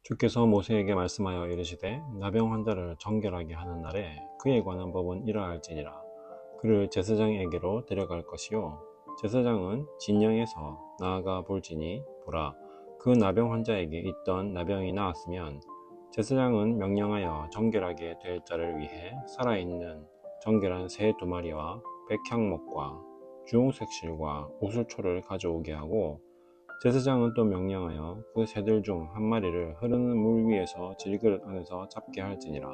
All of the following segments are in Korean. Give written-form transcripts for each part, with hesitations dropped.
주께서 모세에게 말씀하여 이르시되 나병 환자를 정결하게 하는 날에 그에 관한 법은 이러할지니라. 그를 제사장에게로 데려갈 것이요 제사장은 진영에서 나아가 볼지니 보라, 그 나병 환자에게 있던 나병이 나았으면 제사장은 명령하여 정결하게 될 자를 위해 살아있는 정결한 새 2마리와 백향목과 주홍색 실과 우슬초를 가져오게 하고, 제사장은 또 명령하여 그 새들 중 1마리를 흐르는 물 위에서 질그릇 안에서 잡게 할지니라.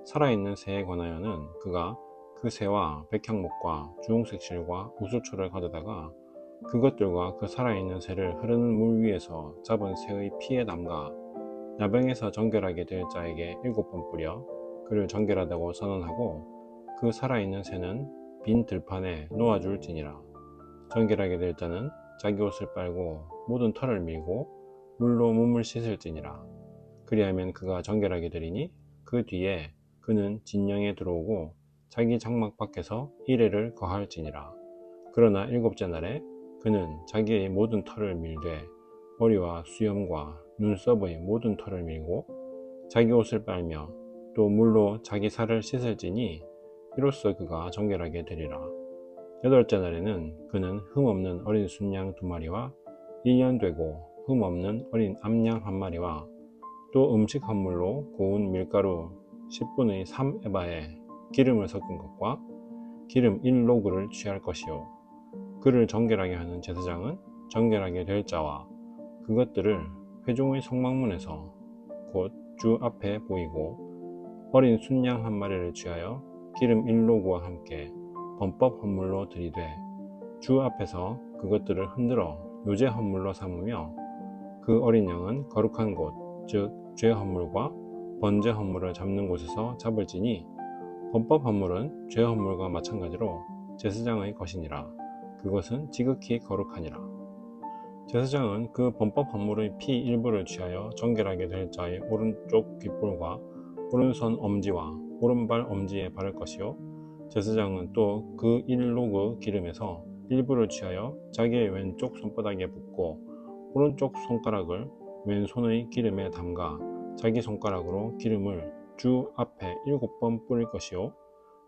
살아있는 새에 관하여는 그가 그 새와 백향목과 주홍색 실과 우슬초를 가져다가 그것들과 그 살아있는 새를 흐르는 물 위에서 잡은 새의 피에 담가 나병에서 정결하게 될 자에게 7번 뿌려 그를 정결하다고 선언하고, 그 살아있는 새는 빈 들판에 놓아줄지니라. 정결하게 될 자는 자기 옷을 빨고 모든 털을 밀고 물로 몸을 씻을지니라. 그리하면 그가 정결하게 되리니 그 뒤에 그는 진영에 들어오고 자기 장막 밖에서 이레를 거할지니라. 그러나 7째 날에 그는 자기의 모든 털을 밀되 머리와 수염과 눈썹의 모든 털을 밀고 자기 옷을 빨며 또 물로 자기 살을 씻을지니 이로써 그가 정결하게 되리라. 8째 날에는 그는 흠없는 어린 순양 2마리와 1년 되고 흠없는 어린 암양 1마리와 또 음식 헌물로 고운 밀가루 10분의 3에바에 기름을 섞은 것과 기름 1로그를 취할 것이요, 그를 정결하게 하는 제사장은 정결하게 될 자와 그것들을 회중의 성막문에서 곧 주 앞에 보이고 어린 순양 1마리를 취하여 기름 1로그와 함께 범법 헌물로 드리되 주 앞에서 그것들을 흔들어 요제 헌물로 삼으며, 그 어린 양은 거룩한 곳 즉 죄 헌물과 번제 헌물을 잡는 곳에서 잡을지니 범법 헌물은 죄 헌물과 마찬가지로 제사장의 것이니라. 그것은 지극히 거룩하니라. 제사장은 그 범법 헌물의 피 일부를 취하여 정결하게 될 자의 오른쪽 귓볼과 오른손 엄지와 오른발 엄지에 바를 것이요, 제사장은 또 그 1로그 기름에서 일부를 취하여 자기의 왼쪽 손바닥에 붓고 오른쪽 손가락을 왼손의 기름에 담가 자기 손가락으로 기름을 주 앞에 7번 뿌릴 것이요,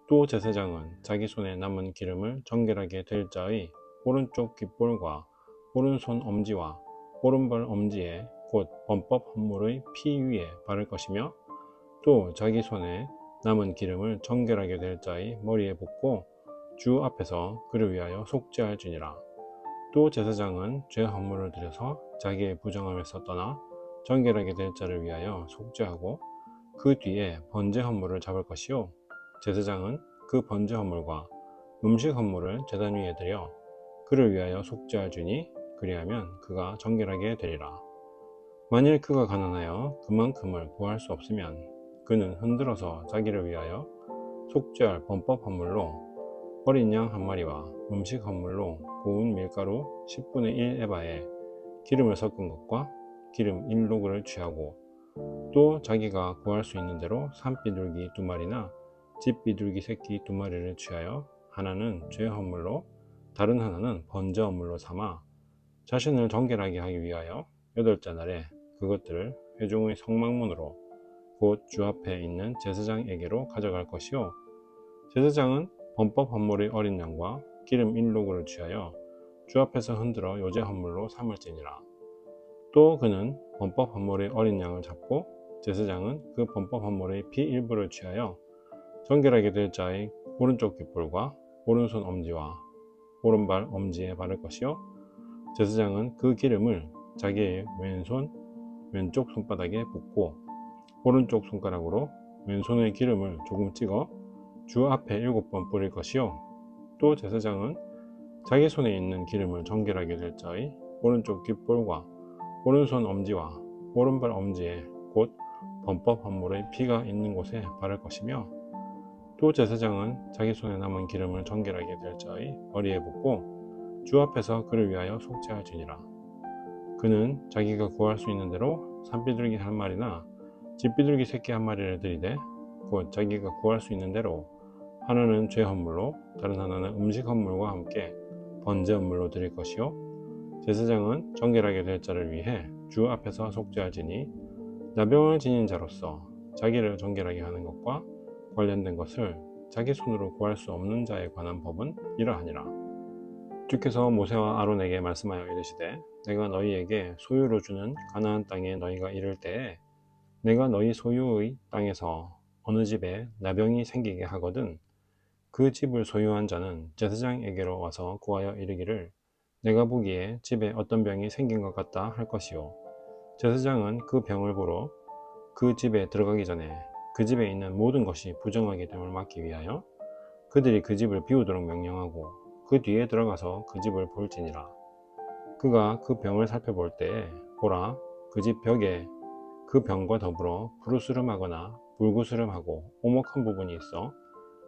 또 제사장은 자기 손에 남은 기름을 정결하게 될 자의 오른쪽 귓볼과 오른손 엄지와 오른발 엄지에 곧 범법 헌물의 피 위에 바를 것이며, 또 자기 손에 남은 기름을 정결하게 될 자의 머리에 붓고 주 앞에서 그를 위하여 속죄할지니라. 또 제사장은 죄 헌물을 드려서 자기의 부정함에서 떠나 정결하게 될 자를 위하여 속죄하고 그 뒤에 번제 헌물을 잡을 것이요, 제사장은 그 번제 헌물과 음식 헌물을 제단 위에 드려 그를 위하여 속죄할지니 그리하면 그가 정결하게 되리라. 만일 그가 가난하여 그만큼을 구할 수 없으면 그는 흔들어서 자기를 위하여 속죄할 범법 헌물로 어린 양 1마리와 음식 헌물로 고운 밀가루 10분의 1 에바에 기름을 섞은 것과 기름 1로그를 취하고, 또 자기가 구할 수 있는 대로 산비둘기 2마리나 집비둘기 새끼 2마리를 취하여 하나는 죄 헌물로 다른 하나는 번제 헌물로 삼아 자신을 정결하게 하기 위하여 8째 날에 그것들을 회중의 성막문으로 곧 주 앞에 있는 제사장에게로 가져갈 것이요, 제사장은 범법 헌물의 어린 양과 기름 1로그를 취하여 주 앞에서 흔들어 요제 헌물로 삼을지니라. 또 그는 범법 헌물의 어린 양을 잡고 제사장은 그 범법 헌물의 피 일부를 취하여 정결하게 될 자의 오른쪽 귓볼과 오른손 엄지와 오른발 엄지에 바를 것이요, 제사장은 그 기름을 자기의 왼쪽 손바닥에 붓고 오른쪽 손가락으로 왼손의 기름을 조금 찍어 주 앞에 7번 뿌릴 것이요, 또 제사장은 자기 손에 있는 기름을 정결하게 될 자의 오른쪽 귓볼과 오른손 엄지와 오른발 엄지에 곧 범법 헌물의 피가 있는 곳에 바를 것이며, 또 제사장은 자기 손에 남은 기름을 정결하게 될 자의 머리에 붓고 주 앞에서 그를 위하여 속죄할지니라. 그는 자기가 구할 수 있는 대로 산비둘기 1마리나 집비둘기 새끼 1마리를 드리되 곧 자기가 구할 수 있는 대로 하나는 죄 헌물로 다른 하나는 음식 헌물과 함께 번제 헌물로 드릴 것이요, 제사장은 정결하게 될 자를 위해 주 앞에서 속죄할지니 나병을 지닌 자로서 자기를 정결하게 하는 것과 관련된 것을 자기 손으로 구할 수 없는 자에 관한 법은 이러하니라. 주께서 모세와 아론에게 말씀하여 이르시되 내가 너희에게 소유로 주는 가나안 땅에 너희가 이를 때에 내가 너희 소유의 땅에서 어느 집에 나병이 생기게 하거든 그 집을 소유한 자는 제사장에게로 와서 구하여 이르기를 내가 보기에 집에 어떤 병이 생긴 것 같다 할 것이요 제사장은 그 병을 보러 그 집에 들어가기 전에 그 집에 있는 모든 것이 부정하게 됨을 막기 위하여 그들이 그 집을 비우도록 명령하고 그 뒤에 들어가서 그 집을 볼지니라. 그가 그 병을 살펴볼 때에 보라 그 집 벽에 그 병과 더불어 부르스름하거나 불구스름하고 오목한 부분이 있어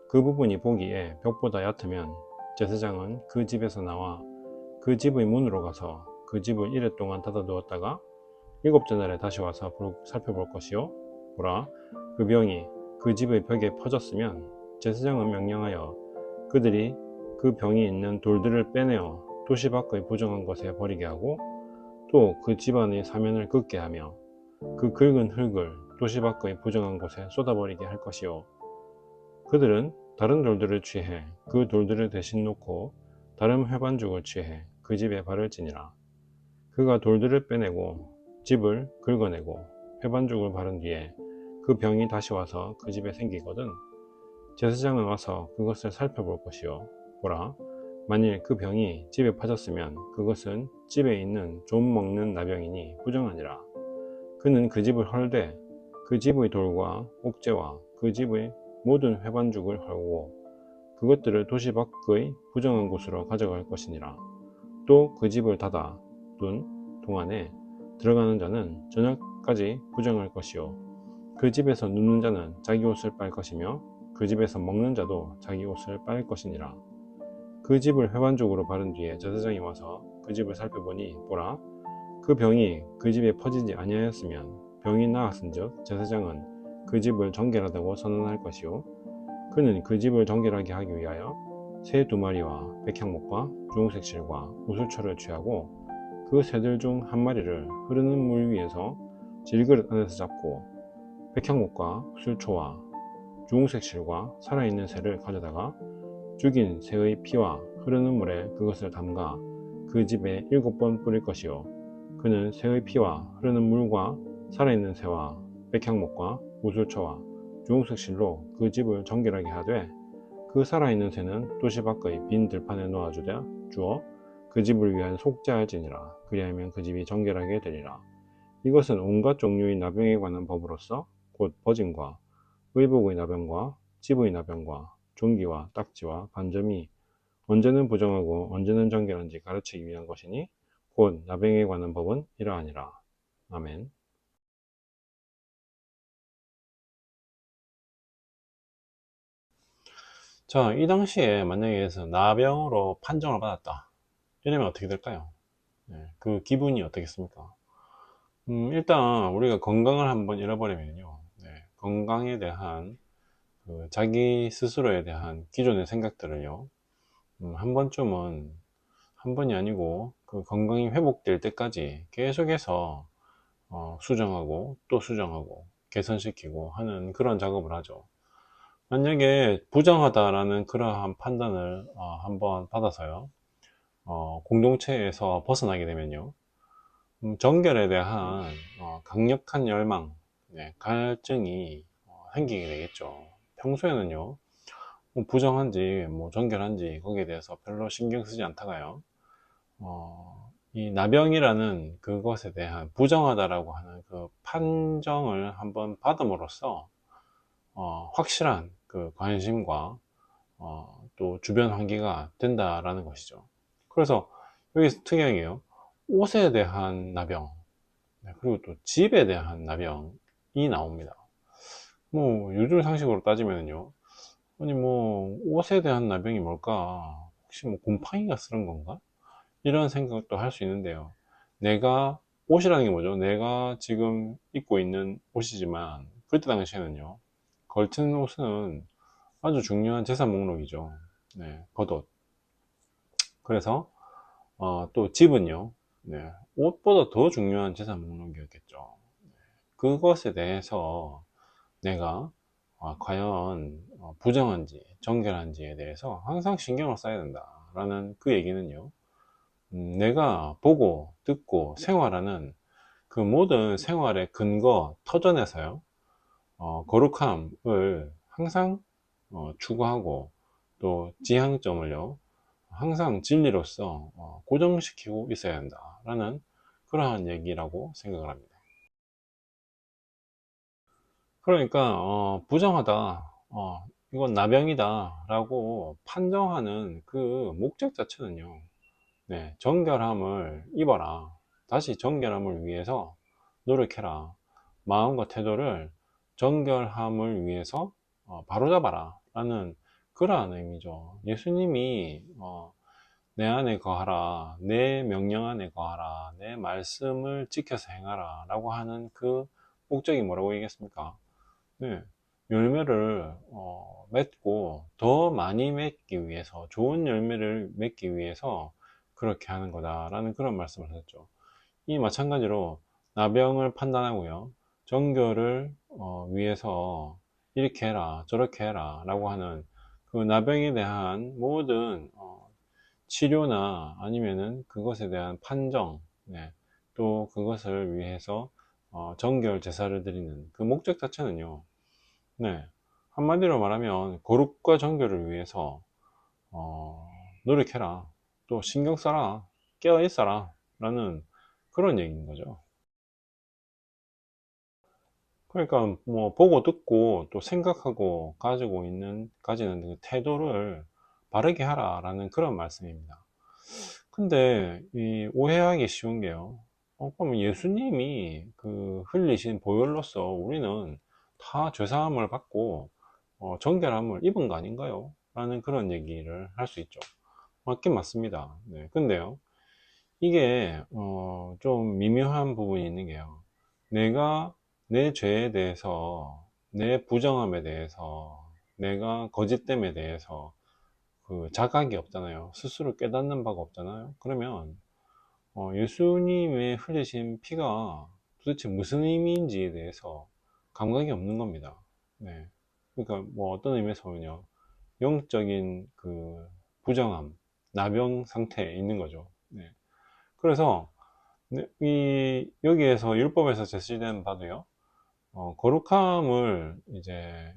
그 부분이 보기에 벽보다 얕으면 제사장은 그 집에서 나와 그 집의 문으로 가서 그 집을 이레 동안 닫아두었다가 일곱째 날에 다시 와서 살펴볼 것이요 보라 그 병이 그 집의 벽에 퍼졌으면 제사장은 명령하여 그들이 그 병이 있는 돌들을 빼내어 도시 밖의 부정한 곳에 버리게 하고 또 그 집안의 사면을 긋게 하며 그 긁은 흙을 도시 밖의 부정한 곳에 쏟아버리게 할 것이요 그들은 다른 돌들을 취해 그 돌들을 대신 놓고 다른 회반죽을 취해 그 집에 바를지니라. 그가 돌들을 빼내고 집을 긁어내고 회반죽을 바른 뒤에 그 병이 다시 와서 그 집에 생기거든 제사장은 와서 그것을 살펴볼 것이요 보라 만일 그 병이 집에 퍼졌으면 그것은 집에 있는 좀 먹는 나병이니 부정하니라. 그는 그 집을 헐되 그 집의 돌과 옥재와 그 집의 모든 회반죽을 헐고 그것들을 도시 밖의 부정한 곳으로 가져갈 것이니라. 또 그 집을 닫아 둔 동안에 들어가는 자는 저녁까지 부정할 것이요 그 집에서 눕는 자는 자기 옷을 빨 것이며 그 집에서 먹는 자도 자기 옷을 빨 것이니라. 그 집을 회반죽으로 바른 뒤에 제사장이 와서 그 집을 살펴보니 보라 그 병이 그 집에 퍼지지 아니하였으면 병이 나았은즉 제사장은 그 집을 정결하다고 선언할 것이요 그는 그 집을 정결하게 하기 위하여 새 두 마리와 백향목과 주홍색 실과 우슬초를 취하고 그 새들 중 한 마리를 흐르는 물 위에서 질그릇 안에서 잡고 백향목과 우슬초와 주홍색 실과 살아있는 새를 가져다가 죽인 새의 피와 흐르는 물에 그것을 담가 그 집에 7번 뿌릴 것이요 그는 새의 피와 흐르는 물과 살아있는 새와 백향목과 우슬초와 주홍색 실로 그 집을 정결하게 하되 그 살아있는 새는 도시 밖의 빈 들판에 주어 그 집을 위하여 속죄할지니라. 그리하면 그 집이 정결하게 되리라. 이것은 온갖 종류의 나병에 관한 법으로서 곧 버짐과 의복의 나병과 집의 나병과 종기와 딱지와 반점이 언제는 부정하고 언제는 정결한지 가르치기 위한 것이니 곧 나병에 관한 법은 이러하니라. 아멘. 자, 이 당시에 만약에 나병으로 판정을 받았다. 이러면 어떻게 될까요? 그 기분이 어떻겠습니까? 일단 우리가 건강을 한번 잃어버리면요. 건강에 대한 자기 스스로에 대한 기존의 생각들을요. 한 번쯤은 한 번이 아니고 그 건강이 회복될 때까지 계속해서 수정하고 또 수정하고 개선시키고 하는 그런 작업을 하죠. 만약에 부정하다라는 그러한 판단을 한번 받아서요. 공동체에서 벗어나게 되면요. 정결에 대한 강력한 열망, 갈증이 생기게 되겠죠. 평소에는요, 뭐 부정한지 뭐 정결한지 거기에 대해서 별로 신경 쓰지 않다가요. 이 나병이라는 그것에 대한 부정하다라고 하는 그 판정을 한번 받음으로써 확실한 그 관심과 또 주변 환기가 된다라는 것이죠. 그래서 여기서 특이한 게요. 옷에 대한 나병, 그리고 또 집에 대한 나병이 나옵니다. 뭐 요즘 상식으로 따지면요. 아니 뭐 옷에 대한 나병이 뭘까? 혹시 뭐 곰팡이가 쓰는 건가? 이런 생각도 할 수 있는데요. 내가 옷이라는 게 뭐죠? 내가 지금 입고 있는 옷이지만 그때 당시에는요. 걸치는 옷은 아주 중요한 재산 목록이죠. 겉옷. 그래서 또 집은요. 옷보다 더 중요한 재산 목록이었겠죠. 그것에 대해서 내가 과연 부정한지 정결한지에 대해서 항상 신경을 써야 된다 라는 그 얘기는요, 내가 보고 듣고 생활하는 그 모든 생활의 근거 터전에서요, 거룩함을 항상 추구하고 또 지향점을요 항상 진리로서 고정시키고 있어야 한다라는 그러한 얘기라고 생각을 합니다. 그러니까 부정하다, 이건 나병이다 라고 판정하는 그 목적 자체는요, 네, 정결함을 입어라, 다시 정결함을 위해서 노력해라, 마음과 태도를 정결함을 위해서 바로잡아라 라는 그러한 의미죠. 예수님이 내 안에 거하라, 내 명령 안에 거하라, 내 말씀을 지켜서 행하라 라고 하는 그 목적이 뭐라고 얘기했습니까? 네, 열매를 맺고 더 많이 맺기 위해서, 좋은 열매를 맺기 위해서 그렇게 하는 거다라는 그런 말씀을 하셨죠. 이 마찬가지로 나병을 판단하고요, 정결을 위해서 이렇게 해라 저렇게 해라 라고 하는 그 나병에 대한 모든 치료나 아니면은 그것에 대한 판정, 네, 또 그것을 위해서 정결 제사를 드리는 그 목적 자체는요, 네, 한마디로 말하면 거룩과 정결을 위해서 어, 노력해라, 또 신경 써라, 깨어 있어라 라는 그런 얘기인 거죠. 그러니까 뭐 보고 듣고 또 생각하고 가지는 그 태도를 바르게 하라 라는 그런 말씀입니다. 근데 이 오해하기 쉬운 게요, 그럼 예수님이 그 흘리신 보혈로서 우리는 다 죄사함을 받고 정결함을 입은 거 아닌가요? 라는 그런 얘기를 할 수 있죠. 맞긴 맞습니다. 네, 근데요, 이게 좀 미묘한 부분이 있는 게요, 내가 내 죄에 대해서, 내 부정함에 대해서, 내가 거짓됨에 대해서 그 자각이 없잖아요. 스스로 깨닫는 바가 없잖아요. 그러면 예수님의 흘리신 피가 도대체 무슨 의미인지에 대해서 감각이 없는 겁니다. 네. 그러니까 뭐 어떤 의미에서 보면요, 영적인 그 부정함, 나병 상태에 있는 거죠. 네. 그래서 네, 여기에서 율법에서 제시되는 바도요, 거룩함을 이제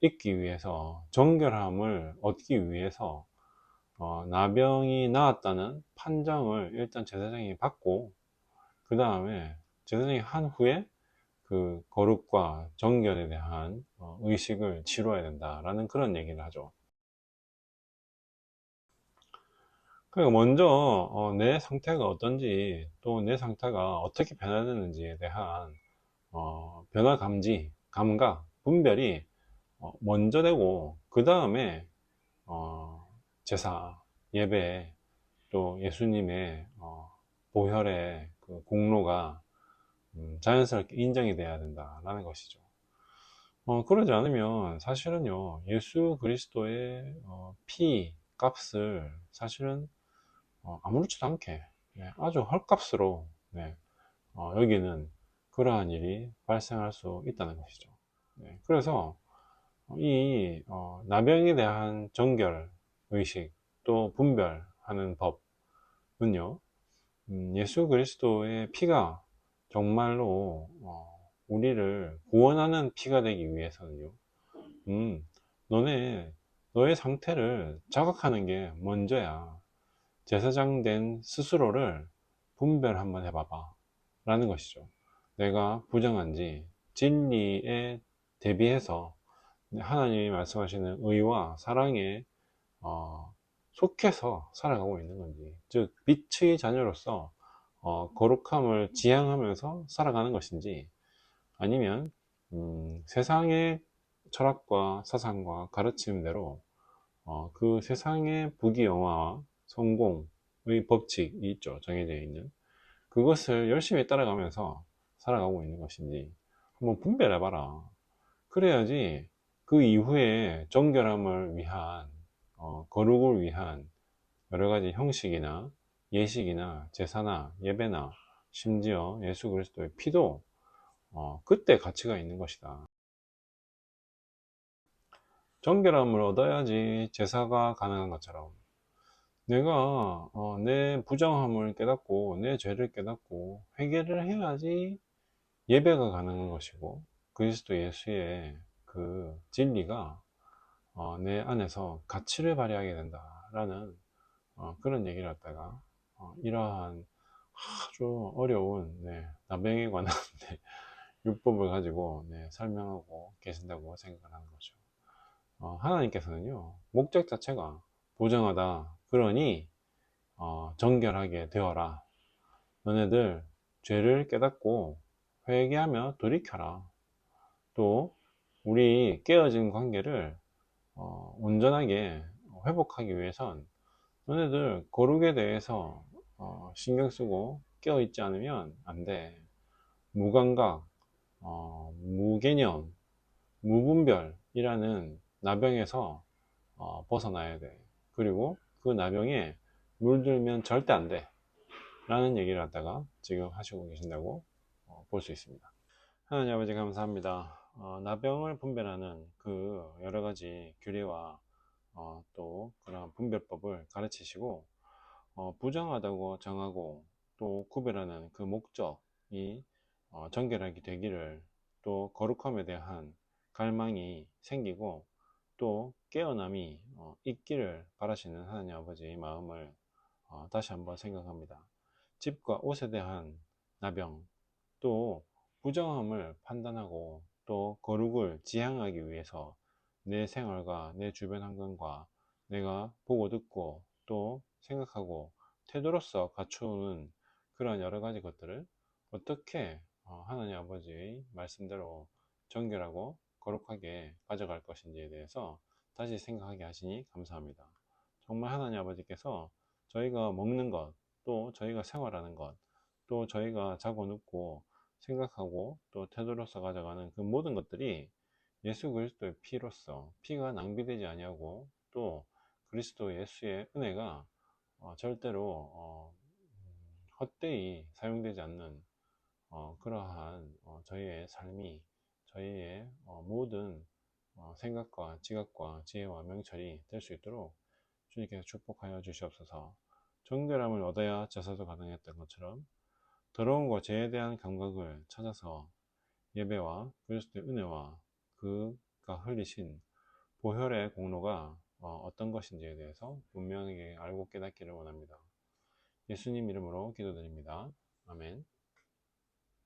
잊기 위해서, 정결함을 얻기 위해서 나병이 나았다는 판정을 일단 제사장이 받고, 그 다음에 제사장이 한 후에 그 거룩과 정결에 대한 의식을 치러야 된다라는 그런 얘기를 하죠. 그러니까 먼저 내 상태가 어떤지, 또 내 상태가 어떻게 변화되는지에 대한 변화 감지, 감각, 분별이 먼저 되고, 그 다음에 제사, 예배, 또 예수님의 보혈의 그 공로가 자연스럽게 인정이 돼야 된다라는 것이죠. 그러지 않으면 사실은요, 예수 그리스도의 피 값을 사실은 아무렇지도 않게, 네, 아주 헐값으로, 네, 여기는 그러한 일이 발생할 수 있다는 것이죠. 네, 그래서 이 나병에 대한 정결 의식, 또 분별하는 법은요, 예수 그리스도의 피가 정말로 우리를 구원하는 피가 되기 위해서는요, 음, 너의 상태를 자각하는 게 먼저야. 제사장 된 스스로를 분별 한번 해봐봐 라는 것이죠. 내가 부정한지 진리에 대비해서 하나님이 말씀하시는 의와 사랑에 속해서 살아가고 있는 건지, 즉 빛의 자녀로서 거룩함을 지향하면서 살아가는 것인지, 아니면 세상의 철학과 사상과 가르침대로 그 세상의 부귀영화와 성공의 법칙이 있죠, 정해져 있는, 그것을 열심히 따라가면서 살아가고 있는 것인지 한번 분별해봐라. 그래야지 그 이후에 정결함을 위한, 거룩을 위한 여러 가지 형식이나 예식이나 제사나 예배나 심지어 예수 그리스도의 피도 그때 가치가 있는 것이다. 정결함을 얻어야지 제사가 가능한 것처럼 내가 내 부정함을 깨닫고 내 죄를 깨닫고 회개를 해야지 예배가 가능한 것이고 그리스도 예수의 그 진리가 내 안에서 가치를 발휘하게 된다라는 그런 얘기를 갖다가 이러한 아주 어려운 나병에 관한 율법을 가지고 설명하고 계신다고 생각을 하는 거죠. 하나님께서는요 목적 자체가 부정하다 그러니 정결하게 되어라. 너네들 죄를 깨닫고 회개하며 돌이켜라. 또 우리 깨어진 관계를 온전하게 회복하기 위해선 너네들 거룩에 대해서 신경 쓰고 깨어 있지 않으면 안 돼. 무감각, 무개념, 무분별이라는 나병에서 벗어나야 돼. 그리고 그 나병에 물들면 절대 안 돼. 라는 얘기를 갖다가 지금 하시고 계신다고 볼 수 있습니다. 하나님 아버지 감사합니다. 나병을 분별하는 그 여러 가지 규례와 또 그런 분별법을 가르치시고 부정하다고 정하고 또 구별하는 그 목적이 정결하게 되기를 또 거룩함에 대한 갈망이 생기고 또 깨어남이 있기를 바라시는 하나님 아버지의 마음을 다시 한번 생각합니다. 집과 옷에 대한 나병 또 부정함을 판단하고 또 거룩을 지향하기 위해서 내 생활과 내 주변 환경과 내가 보고 듣고 또 생각하고 태도로서 갖추는 그런 여러 가지 것들을 어떻게 하나님 아버지의 말씀대로 정결하고 거룩하게 가져갈 것인지에 대해서 다시 생각하게 하시니 감사합니다. 정말 하나님 아버지께서 저희가 먹는 것, 또 저희가 생활하는 것, 또 저희가 자고 눕고 생각하고 또 태도로서 가져가는 그 모든 것들이 예수 그리스도의 피로서 피가 낭비되지 아니하고 또 그리스도 예수의 은혜가 절대로 헛되이 사용되지 않는 그러한 저희의 삶이 저희의 모든 생각과 지각과 지혜와 명철이 될 수 있도록 주님께서 축복하여 주시옵소서. 정결함을 얻어야 제사도 가능했던 것처럼 더러운 것에 대한 감각을 찾아서 예배와 그리스도의 은혜와 그가 흘리신 보혈의 공로가 어떤 것인지에 대해서 분명하게 알고 깨닫기를 원합니다. 예수님 이름으로 기도드립니다. 아멘.